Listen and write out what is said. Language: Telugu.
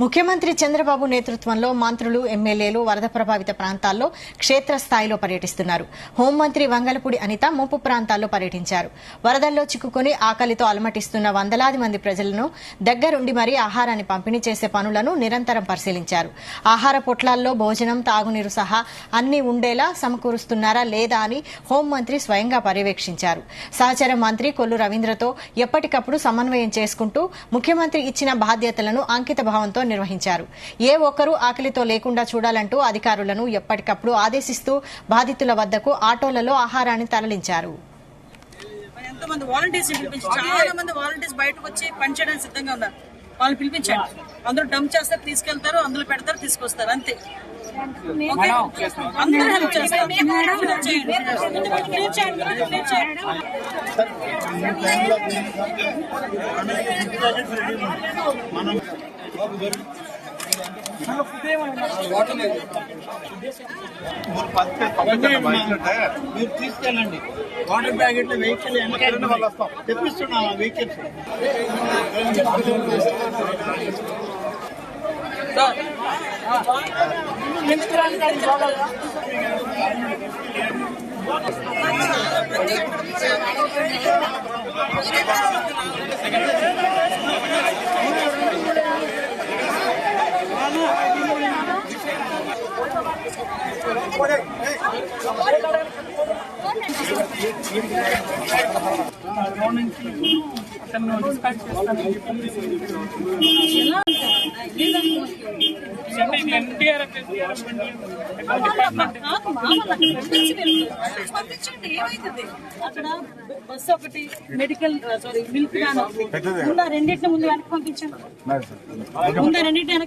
ముఖ్యమంత్రి చంద్రబాబు నేతృత్వంలో మంత్రులు ఎమ్మెల్యేలు వరద ప్రభావిత ప్రాంతాల్లో క్షేత్రస్థాయిలో పర్యటిస్తున్నారు. హోంమంత్రి వంగలపూడి అనిత ముంపు ప్రాంతాల్లో పర్యటించారు. వరదల్లో చిక్కుకుని ఆకలితో అలమటిస్తున్న వందలాది మంది ప్రజలను దగ్గరుండి మరీ ఆహారాన్ని పంపిణీ చేసే పనులను నిరంతరం పరిశీలించారు. ఆహార పొట్లాల్లో భోజనం, తాగునీరు సహా అన్ని ఉండేలా సమకూరుస్తున్నారా లేదా అని హోంమంత్రి స్వయంగా పర్యవేక్షించారు. సహచర మంత్రి కొల్లు రవీంద్రతో ఎప్పటికప్పుడు సమన్వయం చేసుకుంటూ ముఖ్యమంత్రి ఇచ్చిన బాధ్యతలను అంకిత భావంతో నిర్వహించారు. ఏ ఒక్కరూ ఆకలితో లేకుండా చూడాలంటూ అధికారులను ఎప్పటికప్పుడు ఆదేశిస్తూ బాధితుల వద్దకు ఆటోలలో ఆహారాన్ని తరలించారు. ఎంతమంది వాలంటీర్స్ చాలా మంది వాలంటీర్స్ బయటకు వచ్చి పనిచేయడానికి సిద్ధంగా ఉన్నారు. వాళ్ళు పిలిపించండి. అందరూ డంప్ చేస్తారు, తీసుకెళ్తారు, అందులో పెడతారు, తీసుకొస్తారు, అంతే. అందరూ హెల్ప్ చేస్తారు. మీరు తీసుకెళ్ళండి. వాటర్ ప్యాకెట్లు వెహికల్ వెనకాల వాళ్ళు వస్తాం, తెప్పిస్తున్నాం ఆ వెహికల్స్. అక్కడ బస్సు ఒకటి, మెడికల్ మిల్క్ వ్యాన్, రెండింటిని ముందు వెనక్కి పంపించండి. రెండింటిని వెనక్కి